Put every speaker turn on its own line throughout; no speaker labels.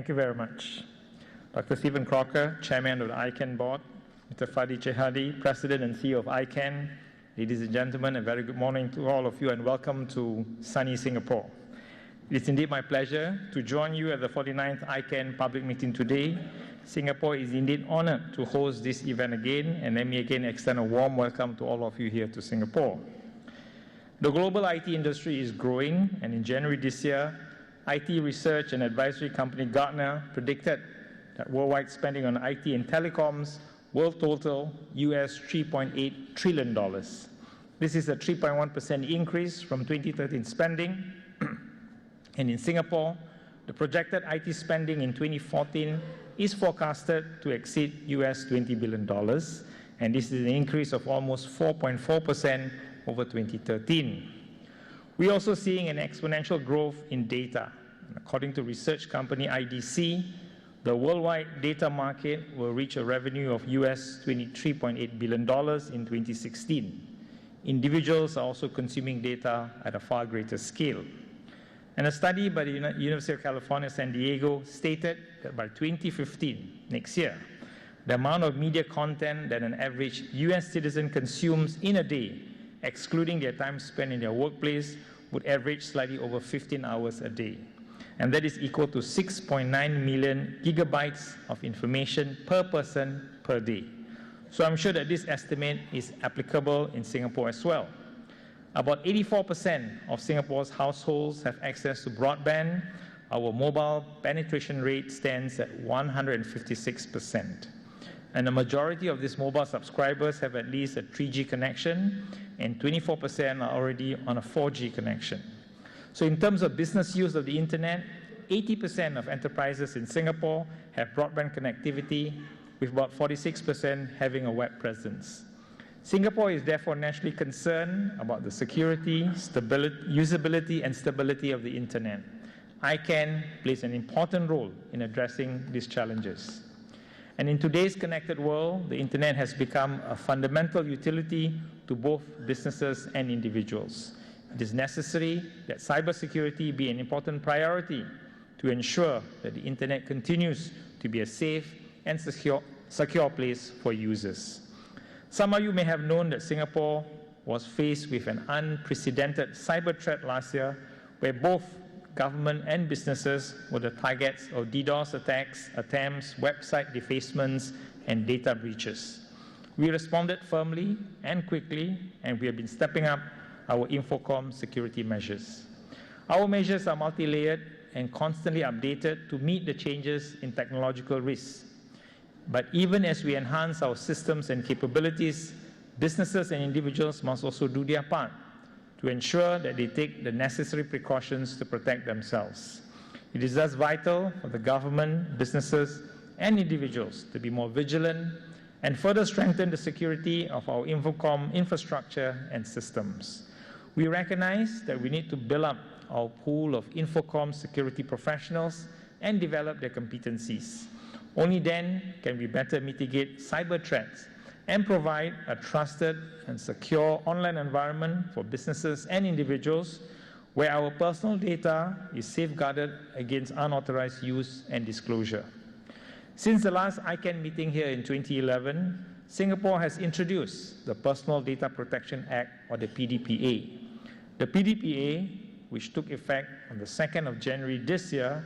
Thank you very much. Dr. Stephen Crocker, Chairman of the ICANN Board, Mr. Fadi Chehadi, President and CEO of ICANN. Ladies and gentlemen, a very good morning to all of you and welcome to sunny Singapore. It is indeed my pleasure to join you at the 49th ICANN public meeting today. Singapore is indeed honored to host this event again, and let me again extend a warm welcome to all of you here to Singapore. The global IT industry is growing, and in January this year, IT research and advisory company Gartner predicted that worldwide spending on IT and telecoms will total US $3.8 trillion. This is a 3.1% increase from 2013 spending. And in Singapore, the projected IT spending in 2014 is forecasted to exceed US $20 billion, and this is an increase of almost 4.4% over 2013. We're also seeing an exponential growth in data. According to research company IDC, the worldwide data market will reach a revenue of US $23.8 billion in 2016. Individuals are also consuming data at a far greater scale. And a study by the University of California, San Diego stated that by 2015, next year, the amount of media content that an average US citizen consumes in a day, excluding their time spent in their workplace, would average slightly over 15 hours a day. And that is equal to 6.9 million gigabytes of information per person per day. So I'm sure that this estimate is applicable in Singapore as well. About 84% of Singapore's households have access to broadband. Our mobile penetration rate stands at 156%. And the majority of these mobile subscribers have at least a 3G connection, and 24% are already on a 4G connection. So in terms of business use of the internet, 80% of enterprises in Singapore have broadband connectivity, with about 46% having a web presence. Singapore is therefore naturally concerned about the security, stability, usability, and stability of the internet. ICANN plays an important role in addressing these challenges. And in today's connected world, the internet has become a fundamental utility to both businesses and individuals. It is necessary that cybersecurity be an important priority to ensure that the internet continues to be a safe and secure place for users. Some of you may have known that Singapore was faced with an unprecedented cyber threat last year, where both government and businesses were the targets of DDoS attacks, attempts, website defacements, and data breaches. We responded firmly and quickly, and we have been stepping up our Infocom security measures. Our measures are multi-layered and constantly updated to meet the changes in technological risks. But even as we enhance our systems and capabilities, businesses and individuals must also do their part to ensure that they take the necessary precautions to protect themselves. It is thus vital for the government, businesses, and individuals to be more vigilant and further strengthen the security of our Infocom infrastructure and systems. We recognize that we need to build up our pool of Infocom security professionals and develop their competencies. Only then can we better mitigate cyber threats and provide a trusted and secure online environment for businesses and individuals where our personal data is safeguarded against unauthorized use and disclosure. Since the last ICANN meeting here in 2011, Singapore has introduced the Personal Data Protection Act, or the PDPA. The PDPA, which took effect on the 2nd of January this year,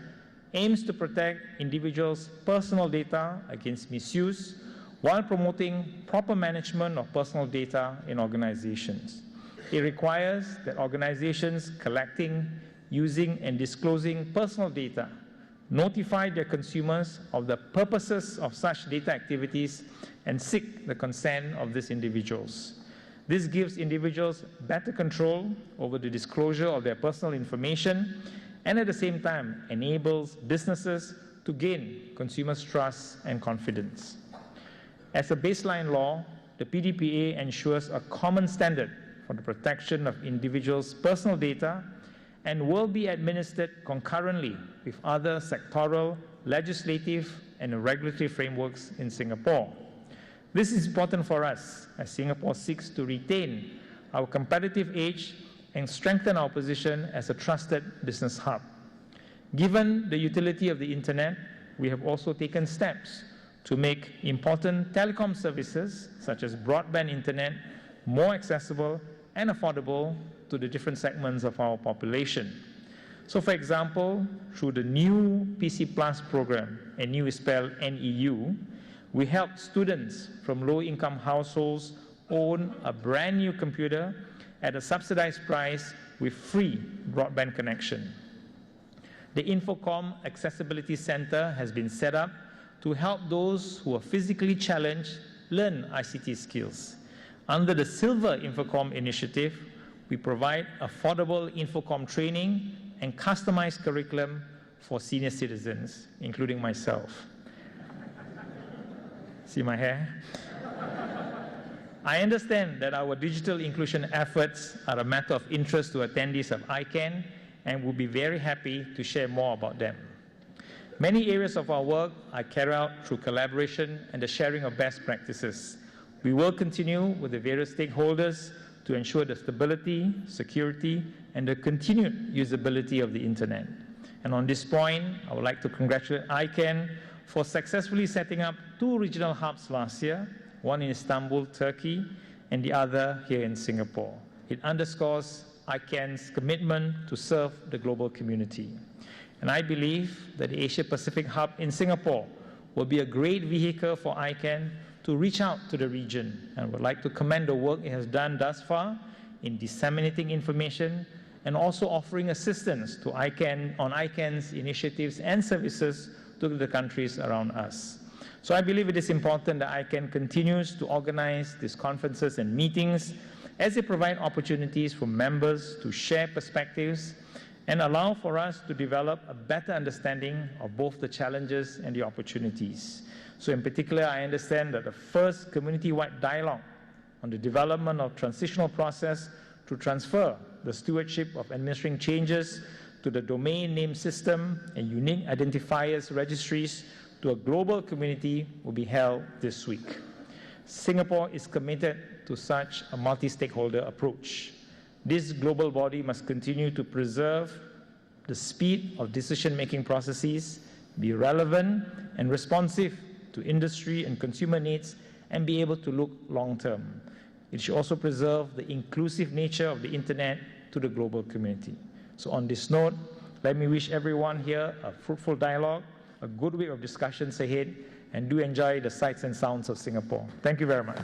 aims to protect individuals' personal data against misuse while promoting proper management of personal data in organizations. It requires that organizations collecting, using, and disclosing personal data notify their consumers of the purposes of such data activities and seek the consent of these individuals. This gives individuals better control over the disclosure of their personal information, and at the same time enables businesses to gain consumers' trust and confidence. As a baseline law, the PDPA ensures a common standard for the protection of individuals' personal data and will be administered concurrently with other sectoral, legislative, and regulatory frameworks in Singapore. This is important for us as Singapore seeks to retain our competitive edge and strengthen our position as a trusted business hub. Given the utility of the internet, we have also taken steps to make important telecom services, such as broadband internet, more accessible and affordable to the different segments of our population. So, for example, through the new PC Plus program, and new is spelled NEU, we helped students from low-income households own a brand new computer at a subsidized price with free broadband connection. The Infocom Accessibility Center has been set up to help those who are physically challenged learn ICT skills. Under the Silver Infocom initiative, we provide affordable Infocom training and customized curriculum for senior citizens, including myself. See my hair? I understand that our digital inclusion efforts are a matter of interest to attendees of ICANN, and will be very happy to share more about them. Many areas of our work are carried out through collaboration and the sharing of best practices. We will continue with the various stakeholders to ensure the stability, security, and the continued usability of the internet. And on this point, I would like to congratulate ICANN for successfully setting up 2 regional hubs last year, one in Istanbul, Turkey, and the other here in Singapore. It underscores ICANN's commitment to serve the global community. And I believe that the Asia Pacific Hub in Singapore will be a great vehicle for ICANN to reach out to the region, and would like to commend the work it has done thus far in disseminating information and also offering assistance to ICANN on ICANN's initiatives and services to the countries around us. So I believe it is important that ICANN continues to organize these conferences and meetings as they provide opportunities for members to share perspectives and allow for us to develop a better understanding of both the challenges and the opportunities. So in particular, I understand that the first community-wide dialogue on the development of transitional process to transfer the stewardship of administering changes to the domain name system and unique identifiers registries to a global community will be held this week. Singapore is committed to such a multi-stakeholder approach. This global body must continue to preserve the speed of decision-making processes, be relevant and responsive to industry and consumer needs, and be able to look long-term. It should also preserve the inclusive nature of the internet to the global community. So on this note, let me wish everyone here a fruitful dialogue, a good week of discussions ahead, and do enjoy the sights and sounds of Singapore. Thank you very much.